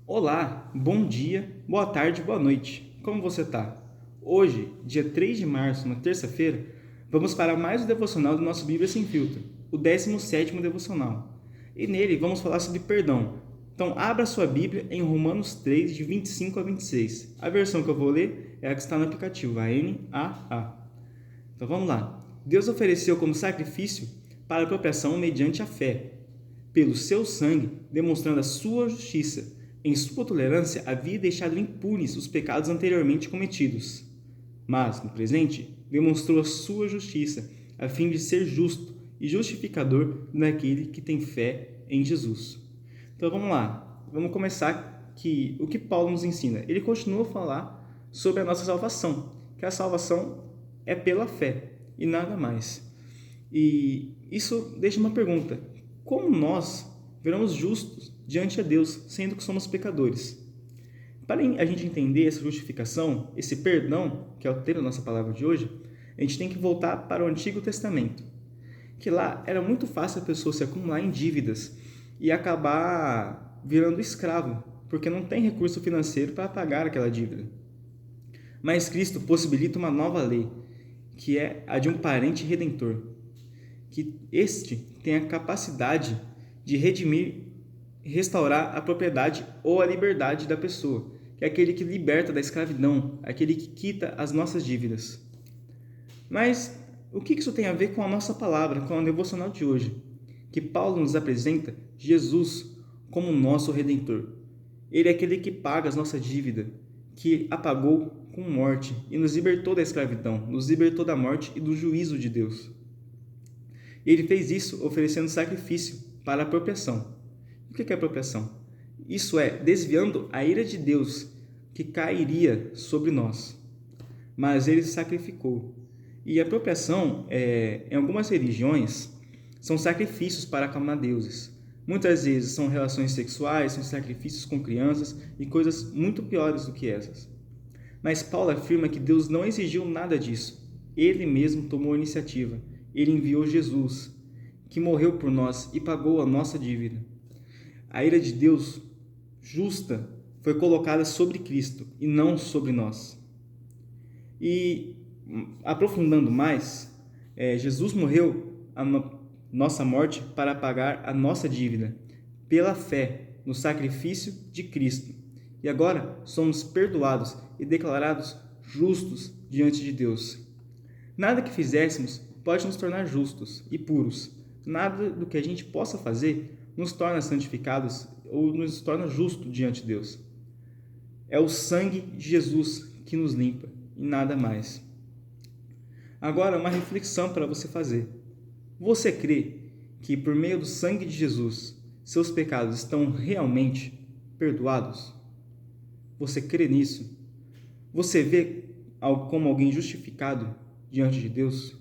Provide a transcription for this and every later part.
Olá, bom dia, boa tarde, boa noite. Como você está? Hoje, dia 3 de março, na terça-feira, vamos para mais um devocional do nosso Bíblia Sem Filtro, o 17º devocional. E nele vamos falar sobre perdão. Então, abra sua Bíblia em Romanos 3, de 25 a 26. A versão que eu vou ler é a que está no aplicativo, a NAA. Então, vamos lá. Deus ofereceu como sacrifício para a apropriação mediante a fé, pelo seu sangue, demonstrando a sua justiça. Em sua tolerância, havia deixado impunes os pecados anteriormente cometidos. Mas, no presente, demonstrou a sua justiça, a fim de ser justo e justificador daquele que tem fé em Jesus. Então vamos lá, vamos começar que o que Paulo nos ensina. Ele continua a falar sobre a nossa salvação, que a salvação é pela fé e nada mais. E isso deixa uma pergunta: como nós viramos justos diante de Deus, sendo que somos pecadores? Para a gente entender essa justificação, esse perdão, que é o tema da nossa palavra de hoje, a gente tem que voltar para o Antigo Testamento, que lá era muito fácil a pessoa se acumular em dívidas e acabar virando escravo, porque não tem recurso financeiro para pagar aquela dívida. Mas Cristo possibilita uma nova lei, que é a de um parente redentor, que este tem a capacidade de redimir, restaurar a propriedade ou a liberdade da pessoa, que é aquele que liberta da escravidão, aquele que quita as nossas dívidas. Mas o que isso tem a ver com a nossa palavra, com a devocional de hoje? Que Paulo nos apresenta Jesus como nosso Redentor. Ele é aquele que paga as nossas dívidas, que apagou com morte e nos libertou da escravidão, nos libertou da morte e do juízo de Deus. Ele fez isso oferecendo sacrifício para a apropriação. O que é apropriação? Isso é desviando a ira de Deus que cairia sobre nós. Mas ele se sacrificou. E a apropriação, em algumas religiões, são sacrifícios para acalmar deuses. Muitas vezes são relações sexuais, são sacrifícios com crianças e coisas muito piores do que essas. Mas Paulo afirma que Deus não exigiu nada disso. Ele mesmo tomou a iniciativa. Ele enviou Jesus, que morreu por nós e pagou a nossa dívida. A ira de Deus justa foi colocada sobre Cristo e não sobre nós. E aprofundando mais, Jesus morreu a nossa morte para pagar a nossa dívida pela fé no sacrifício de Cristo. E agora somos perdoados e declarados justos diante de Deus. Nada que fizéssemos pode nos tornar justos e puros. Nada do que a gente possa fazer nos torna santificados ou nos torna justos diante de Deus. É o sangue de Jesus que nos limpa e nada mais. Agora, uma reflexão para você fazer. Você crê que por meio do sangue de Jesus, seus pecados estão realmente perdoados? Você crê nisso? Você vê como alguém justificado diante de Deus?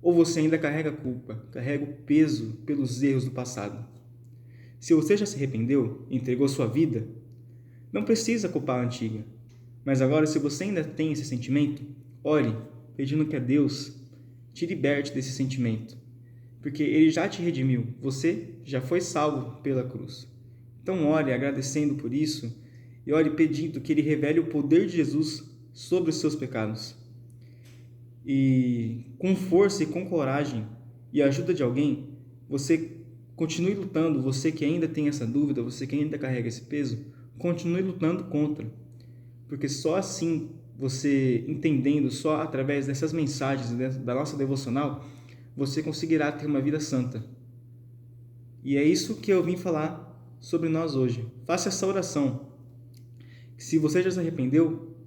Ou você ainda carrega a culpa, carrega o peso pelos erros do passado? Se você já se arrependeu e entregou sua vida, não precisa culpar a antiga. Mas agora, se você ainda tem esse sentimento, ore pedindo que a Deus te liberte desse sentimento, porque Ele já te redimiu, você já foi salvo pela cruz. Então ore agradecendo por isso e ore pedindo que Ele revele o poder de Jesus sobre os seus pecados. E com força e com coragem e a ajuda de alguém, você continue lutando. Você que ainda tem essa dúvida, você que ainda carrega esse peso, continue lutando contra. Porque só assim, você entendendo, só através dessas mensagens da nossa devocional, você conseguirá ter uma vida santa. E é isso que eu vim falar sobre nós hoje. Faça essa oração. Se você já se arrependeu,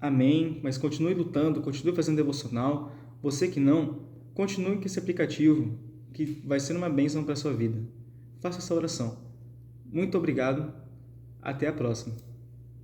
amém, mas continue lutando, continue fazendo devocional. Você que não, continue com esse aplicativo, que vai ser uma bênção para a sua vida. Faça essa oração. Muito obrigado. Até a próxima.